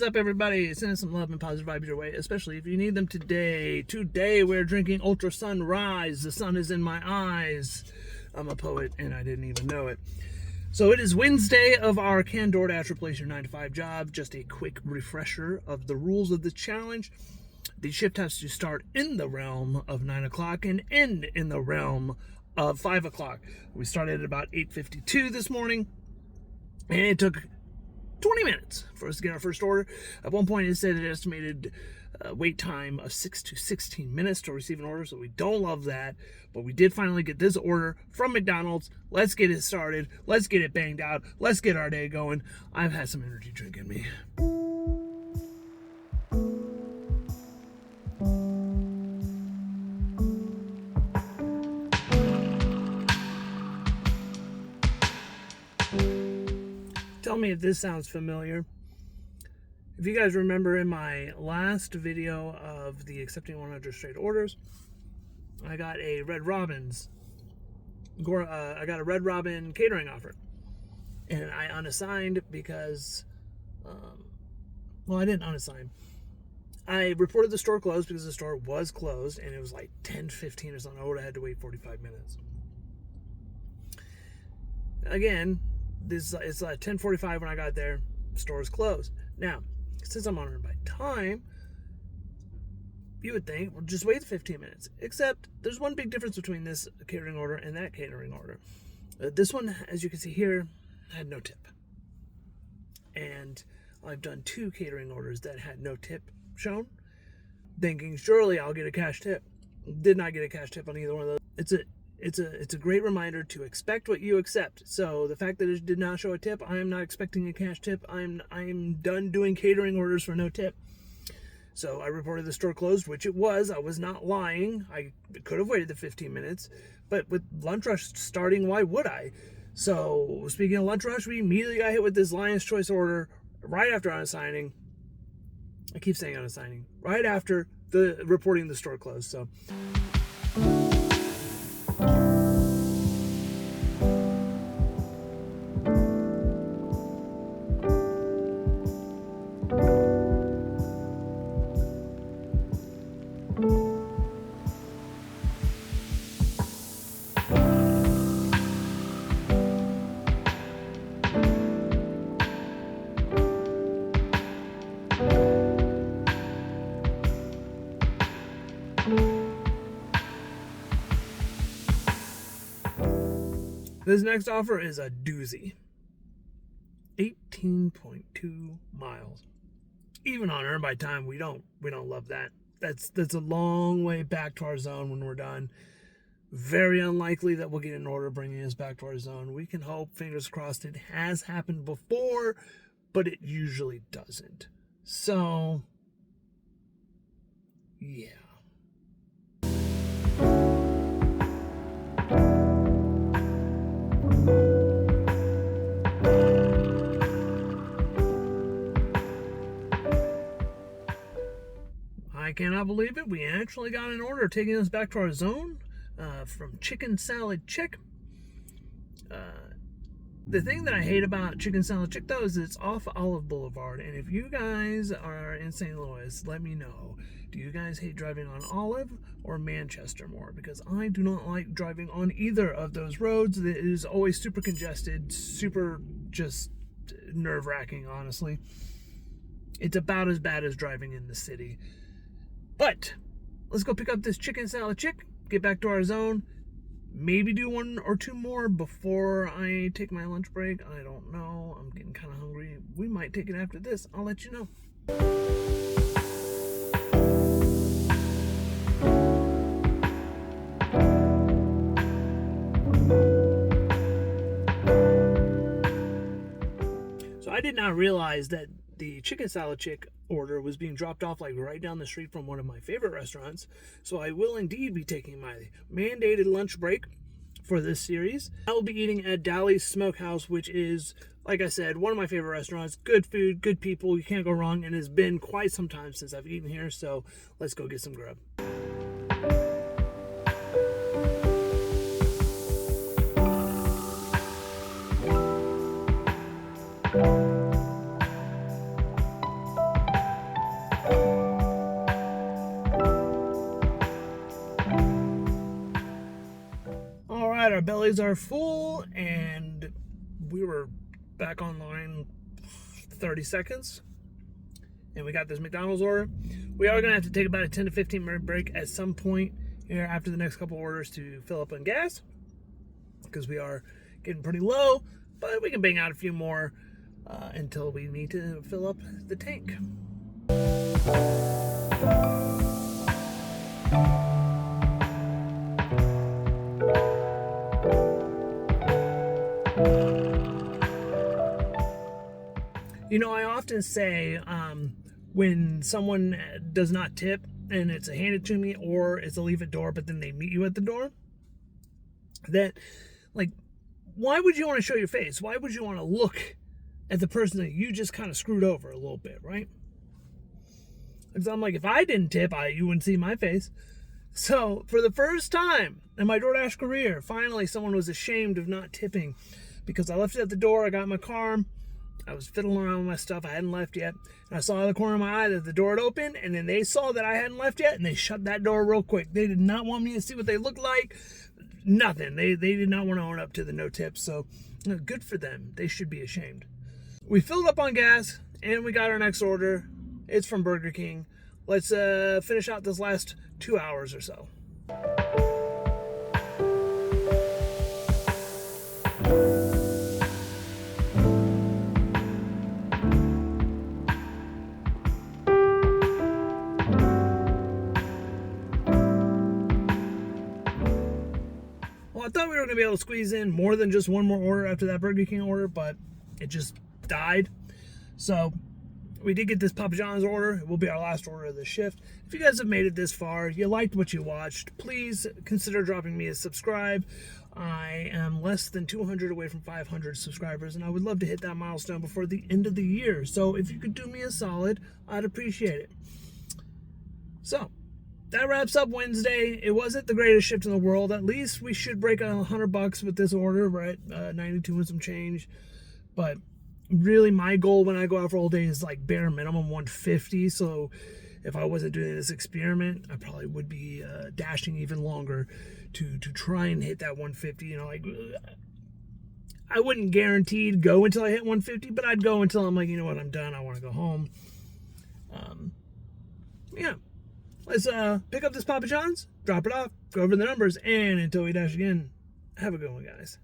up, everybody? Sending some love and positive vibes your way, especially if you need them today. Today, we're drinking Ultra Sunrise. The sun is in my eyes. I'm a poet, and I didn't even know it. So it is Wednesday of our Can DoorDash Replace Your 9-to-5 job. Just a quick refresher of the rules of the challenge. The shift has to start in the realm of 9 o'clock and end in the realm of 5 o'clock. We started at about 8:52 this morning, and it took 20 minutes for us to get our first order. At one point, it said an estimated wait time of 6 to 16 minutes to receive an order, so we don't love that. But we did finally get this order from McDonald's. Let's get it started. Let's get it banged out. Let's get our day going. I've had some energy drink in me. Tell me if this sounds familiar. If you guys remember in my last video of the accepting 100 straight orders, I got a Red Robin catering offer, and I unassigned because, I didn't unassign. I reported the store closed because the store was closed, and it was like 10:15 or something. I would have had to wait 45 minutes. Again, it's like 10:45 when I got there. Store's closed. Now, since I'm honored by time, you would think, well, just wait the 15 minutes. Except, there's one big difference between this catering order and that catering order. This one, as you can see here, had no tip. And I've done 2 catering orders that had no tip shown, thinking surely I'll get a cash tip. Did not get a cash tip on either one of those. It's a great reminder to expect what you accept. So the fact that it did not show a tip, I am not expecting a cash tip. I'm done doing catering orders for no tip. So I reported the store closed, which it was. I was not lying. I could have waited the 15 minutes, but with lunch rush starting, why would I? So speaking of lunch rush, we immediately got hit with this Lion's Choice order right after unassigning. I keep saying unassigning. Right after the reporting the store closed. So. This next offer is a doozy. 18.2 miles. Even on earn by time, we don't love that. That's a long way back to our zone when we're done. Very unlikely that we'll get an order bringing us back to our zone. We can hope, fingers crossed, it has happened before, but it usually doesn't. So, yeah. I cannot believe it. We actually got an order taking us back to our zone from Chicken Salad Chick. The thing that I hate about Chicken Salad Chick, though, is it's off Olive Boulevard. And if you guys are in St. Louis, let me know. Do you guys hate driving on Olive or Manchester more? Because I do not like driving on either of those roads. It is always super congested, super just nerve-wracking, honestly. It's about as bad as driving in the city. But let's go pick up this Chicken Salad Chick, get back to our zone, maybe do 1 or 2 more before I take my lunch break. I don't know. I'm getting kind of hungry. We might take it after this. I'll let you know. So I did not realize that the Chicken Salad Chick order was being dropped off like right down the street from one of my favorite restaurants. So I will indeed be taking my mandated lunch break for this series. I will be eating at Dali's Smokehouse, which is, like I said, one of my favorite restaurants. Good food, good people, you can't go wrong, and it's been quite some time since I've eaten here, so let's go get some grub. our bellies are full, and we were back online 30 seconds, and we got this McDonald's order. We are going to have to take about a 10 to 15 minute break at some point here after the next couple orders to fill up on gas, because we are getting pretty low, but we can bang out a few more until we need to fill up the tank. You know, I often say when someone does not tip and it's a hand it to me or it's a leave it door, but then they meet you at the door, that, like, why would you want to show your face? Why would you want to look at the person that you just kind of screwed over a little bit, right? Because I'm like, if I didn't tip, you wouldn't see my face. So for the first time in my DoorDash career, finally someone was ashamed of not tipping, because I left it at the door. I got in my car. I was fiddling around with my stuff. I hadn't left yet. And I saw out of the corner of my eye that the door had opened, and then they saw that I hadn't left yet, and they shut that door real quick. They did not want me to see what they looked like. Nothing. They did not want to own up to the no tips. So good for them. They should be ashamed. We filled up on gas, and we got our next order. It's from Burger King. Let's finish out this last 2 hours or so. I thought we were going to be able to squeeze in more than just one more order after that Burger King order, but it just died. So we did get this Papa John's order. It will be our last order of the shift. If you guys have made it this far, you liked what you watched, please consider dropping me a subscribe. I am less than 200 away from 500 subscribers, and I would love to hit that milestone before the end of the year. So if you could do me a solid, I'd appreciate it. So that wraps up Wednesday. It wasn't the greatest shift in the world. At least we should break $100 with this order, right? 92 and some change. But really, my goal when I go out for all day is like bare minimum 150. So if I wasn't doing this experiment, I probably would be dashing even longer to try and hit that 150. You know, like, I wouldn't guaranteed go until I hit 150, but I'd go until I'm like, you know what, I'm done. I want to go home. Yeah. Let's pick up this Papa John's, drop it off, go over the numbers, and until we dash again, have a good one, guys.